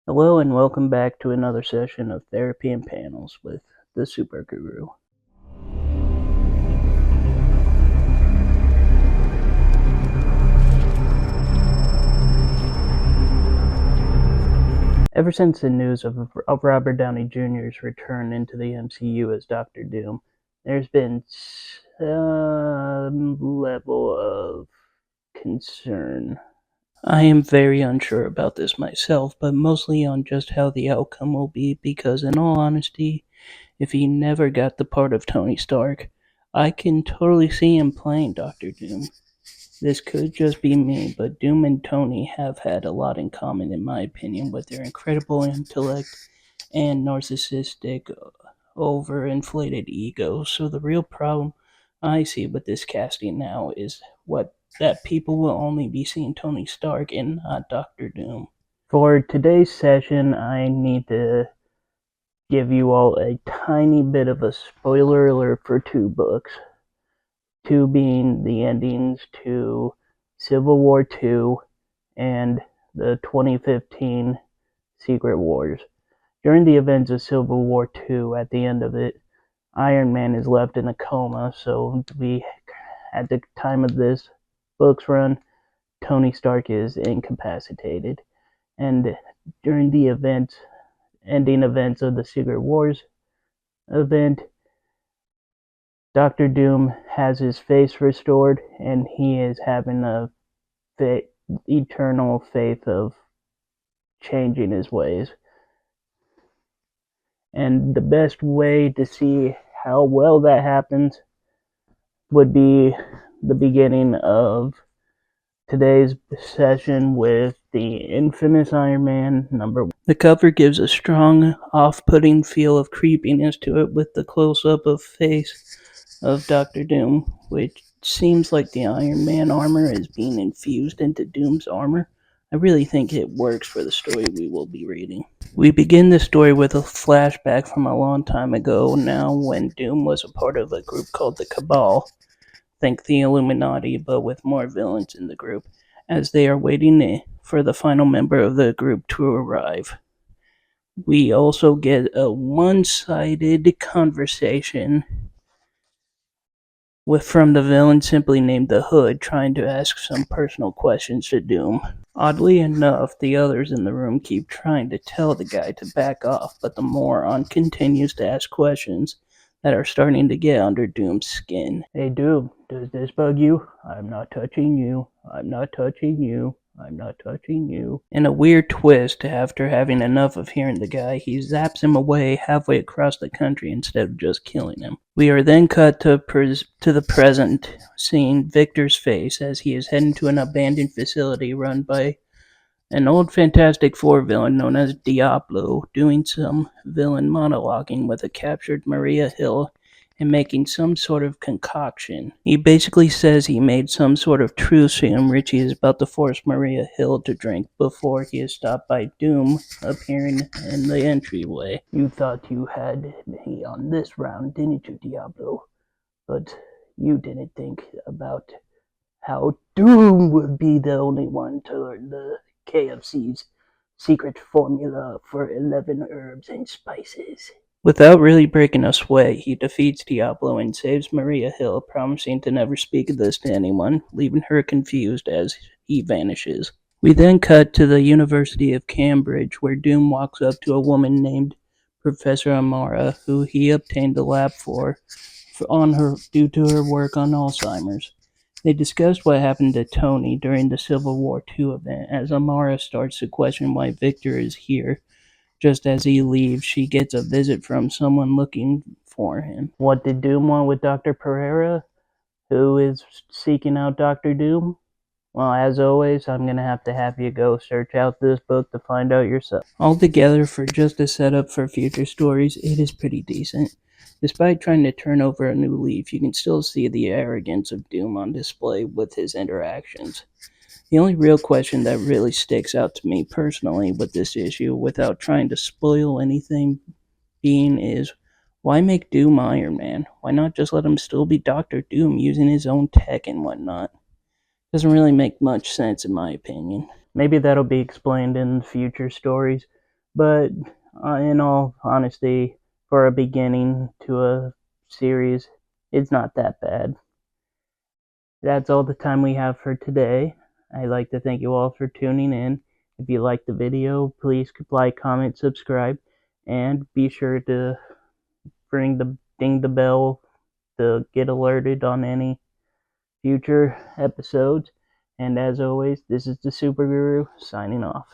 Hello and welcome back to another session of Therapy and Panels with the Super Guru. Ever since the news of Robert Downey Jr.'s return into the MCU as Doctor Doom, there's been some level of concern. I am very unsure about this myself, but mostly on just how the outcome will be because, in all honesty, if he never got the part of Tony Stark, I can totally see him playing Doctor Doom. This could just be me, but Doom and Tony have had a lot in common, in my opinion, with their incredible intellect and narcissistic, overinflated ego. So the real problem I see with this casting now is that people will only be seeing Tony Stark and not Doctor Doom. For today's session, I need to give you all a tiny bit of a spoiler alert for two books. Two being the endings to Civil War II and the 2015 Secret Wars. During the events of Civil War II, at the end of it, Iron Man is left in a coma, so at the time of this book's run, Tony Stark is incapacitated. And during the ending events of the Secret Wars event, Doctor Doom has his face restored, and he is having a eternal faith of changing his ways. And the best way to see how well that happens would be the beginning of today's session with the infamous Iron Man #1. The cover gives a strong, off-putting feel of creepiness to it with the close-up of face of Doctor Doom, which seems like the Iron Man armor is being infused into Doom's armor. I really think it works for the story we will be reading. We begin the story with a flashback from a long time ago now when Doom was a part of a group called the Cabal. Think the Illuminati, but with more villains in the group, as they are waiting for the final member of the group to arrive. We also get a one-sided conversation from the villain simply named the Hood trying to ask some personal questions to Doom. Oddly enough, the others in the room keep trying to tell the guy to back off, but the moron continues to ask questions that are starting to get under Doom's skin. Hey Doom, does this bug you? I'm not touching you. I'm not touching you. I'm not touching you. In a weird twist, after having enough of hearing the guy, he zaps him away halfway across the country instead of just killing him. We are then cut to the present, seeing Victor's face as he is heading to an abandoned facility run by an old Fantastic Four villain known as Diablo, doing some villain monologuing with a captured Maria Hill and making some sort of concoction. He basically says he made some sort of truce and Richie is about to force Maria Hill to drink before he is stopped by Doom appearing in the entryway. You thought you had me on this round, didn't you, Diablo? But you didn't think about how Doom would be the only one to learn the KFC's secret formula for 11 herbs and spices. Without really breaking a sweat, he defeats Diablo and saves Maria Hill, promising to never speak of this to anyone, leaving her confused as he vanishes. We then cut to the University of Cambridge, where Doom walks up to a woman named Professor Amara, who he obtained the lab for on her due to her work on Alzheimer's. They discussed what happened to Tony during the Civil War II event, as Amara starts to question why Victor is here. Just as he leaves, she gets a visit from someone looking for him. What did Doom want with Dr. Pereira, who is seeking out Dr. Doom? Well, as always, I'm going to have you go search out this book to find out yourself. Altogether, for just a setup for future stories, it is pretty decent. Despite trying to turn over a new leaf, you can still see the arrogance of Doom on display with his interactions. The only real question that really sticks out to me personally with this issue, without trying to spoil anything, is why make Doom Iron Man? Why not just let him still be Doctor Doom using his own tech and whatnot? Doesn't really make much sense in my opinion. Maybe that'll be explained in future stories, But in all honesty, for a beginning to a series, it's not that bad. That's all the time we have for today. I'd like to thank you all for tuning in. If you liked the video, please like, comment, subscribe, and be sure to ding the bell to get alerted on any future episodes. And as always, this is the Super Guru signing off.